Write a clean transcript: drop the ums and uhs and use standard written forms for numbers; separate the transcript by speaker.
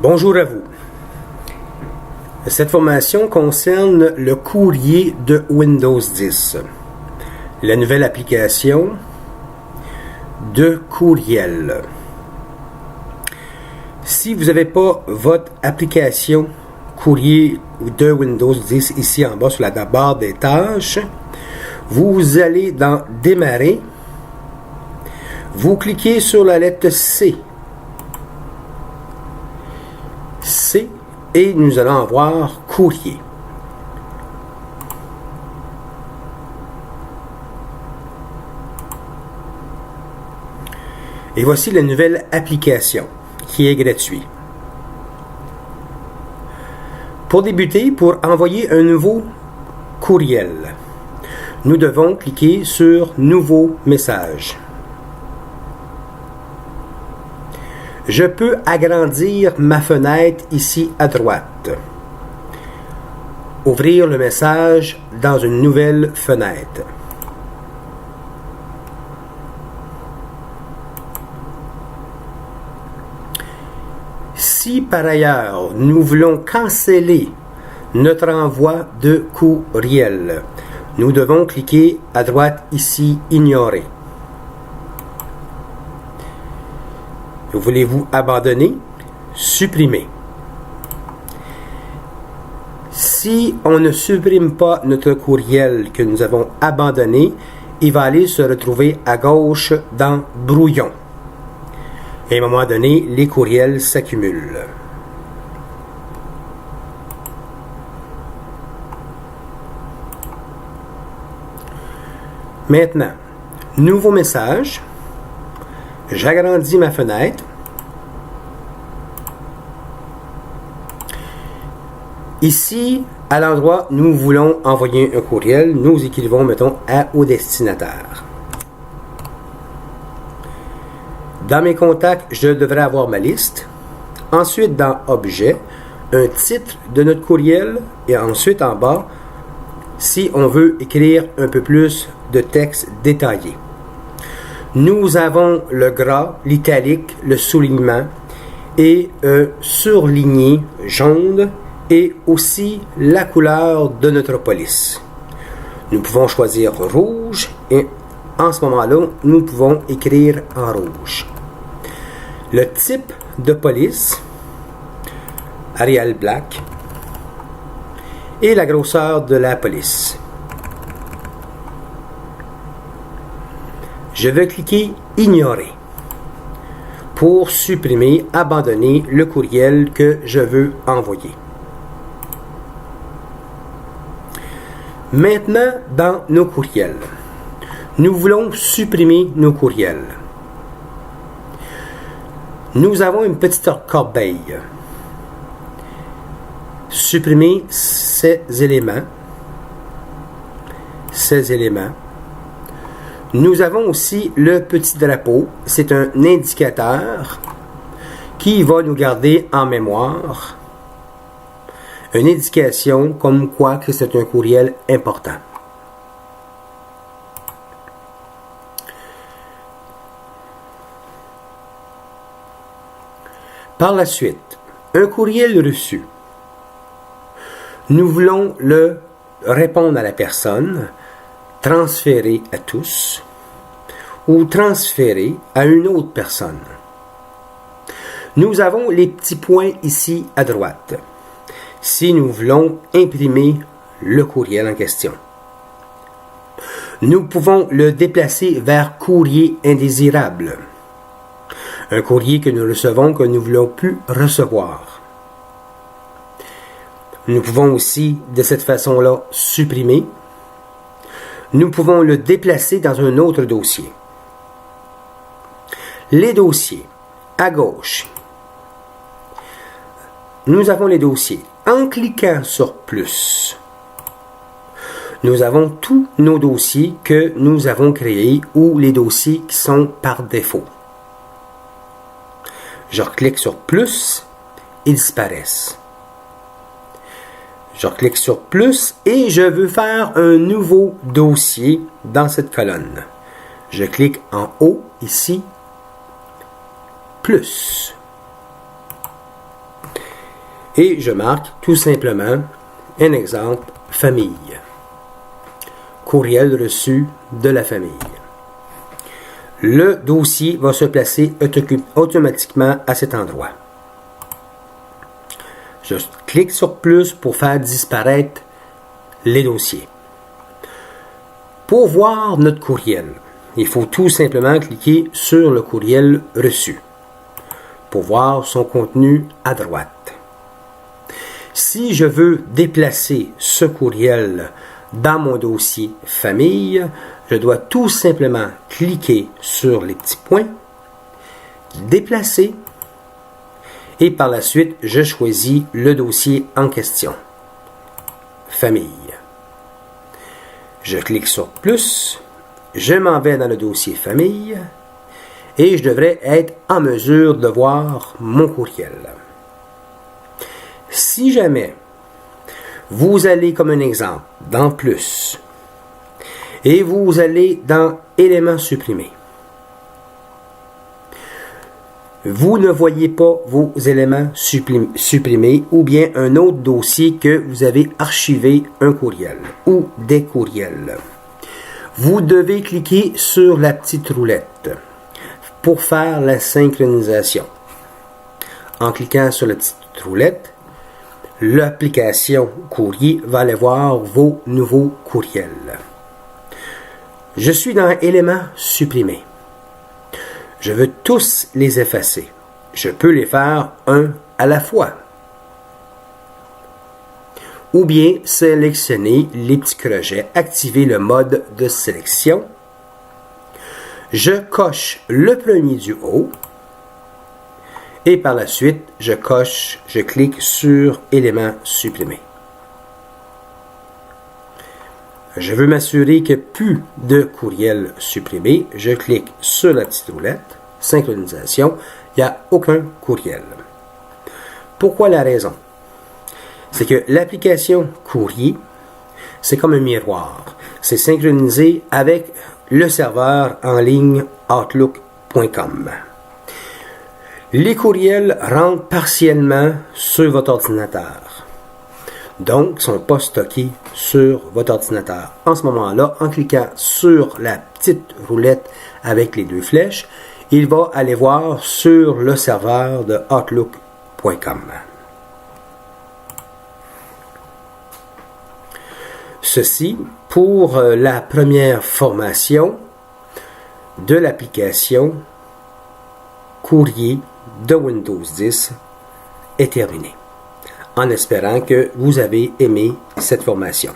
Speaker 1: Bonjour à vous. Cette formation concerne le courrier de Windows 10, la nouvelle application de courriel. Si vous n'avez pas votre application courrier de Windows 10 ici en bas sur la barre des tâches, vous allez dans Démarrer, vous cliquez sur la lettre C. Et nous allons avoir courrier. Et voici la nouvelle application qui est gratuite. Pour débuter, pour envoyer un nouveau courriel, nous devons cliquer sur Nouveau message. Je peux agrandir ma fenêtre ici à droite. Ouvrir le message dans une nouvelle fenêtre. Si par ailleurs nous voulons canceller notre envoi de courriel, nous devons cliquer à droite ici, Ignorer. Voulez-vous abandonner? Supprimer. Si on ne supprime pas notre courriel que nous avons abandonné, il va aller se retrouver à gauche dans Brouillon. Et à un moment donné, les courriels s'accumulent. Maintenant, nouveau message. J'agrandis ma fenêtre. Ici, à l'endroit où nous voulons envoyer un courriel, nous écrivons, mettons, au destinataire. Dans mes contacts, je devrais avoir ma liste. Ensuite, dans Objet, un titre de notre courriel. Et ensuite, en bas, si on veut écrire un peu plus de texte détaillé. Nous avons le gras, l'italique, le soulignement et surligné jaune et aussi la couleur de notre police. Nous pouvons choisir rouge et en ce moment-là, nous pouvons écrire en rouge. Le type de police, Arial Black, et la grosseur de la police. Je vais cliquer Ignorer pour supprimer, abandonner le courriel que je veux envoyer. Maintenant, dans nos courriels, nous voulons supprimer nos courriels. Nous avons une petite corbeille. Supprimer ces éléments. Nous avons aussi le petit drapeau. C'est un indicateur qui va nous garder en mémoire une indication comme quoi que c'est un courriel important. Par la suite, un courriel reçu. Nous voulons le répondre à la personne, transférer à tous ou transférer à une autre personne. Nous avons les petits points ici à droite si nous voulons imprimer le courriel en question. Nous pouvons le déplacer vers courrier indésirable, un courrier que nous recevons que nous ne voulons plus recevoir. Nous pouvons aussi de cette façon-là supprimer. Nous pouvons le déplacer dans un autre dossier. Les dossiers, à gauche. Nous avons les dossiers. En cliquant sur plus, nous avons tous nos dossiers que nous avons créés ou les dossiers qui sont par défaut. Je clique sur plus, ils disparaissent. Je clique sur plus et je veux faire un nouveau dossier dans cette colonne. Je clique en haut ici, plus. Et je marque tout simplement un exemple, famille. Courriel reçu de la famille. Le dossier va se placer automatiquement à cet endroit. Je clique sur plus pour faire disparaître les dossiers. Pour voir notre courriel, il faut tout simplement cliquer sur le courriel reçu pour voir son contenu à droite. Si je veux déplacer ce courriel dans mon dossier famille, je dois tout simplement cliquer sur les petits points, déplacer, et par la suite, je choisis le dossier en question. Famille. Je clique sur plus, je m'en vais dans le dossier famille, et je devrais être en mesure de voir mon courriel. Si jamais vous allez, comme un exemple, dans plus, et vous allez dans éléments supprimés, vous ne voyez pas vos éléments supprimés ou bien un autre dossier que vous avez archivé un courriel ou des courriels. Vous devez cliquer sur la petite roulette pour faire la synchronisation. En cliquant sur la petite roulette, l'application courrier va aller voir vos nouveaux courriels. Je suis dans éléments supprimés. Je veux tous les effacer. Je peux les faire un à la fois. Ou bien sélectionner les petits crochets, activer le mode de sélection. Je coche le premier du haut. Et par la suite, je clique sur éléments supprimés. Je veux m'assurer qu'il n'y a plus de courriel supprimé. Je clique sur la petite roulette, synchronisation, il n'y a aucun courriel. Pourquoi la raison? C'est que l'application courrier, c'est comme un miroir. C'est synchronisé avec le serveur en ligne Outlook.com. Les courriels rentrent partiellement sur votre ordinateur. Donc, ils ne sont pas stockés sur votre ordinateur. En ce moment-là, en cliquant sur la petite roulette avec les deux flèches, il va aller voir sur le serveur de Outlook.com. Ceci pour la première formation de l'application courrier de Windows 10 est terminée. En espérant que vous avez aimé cette formation.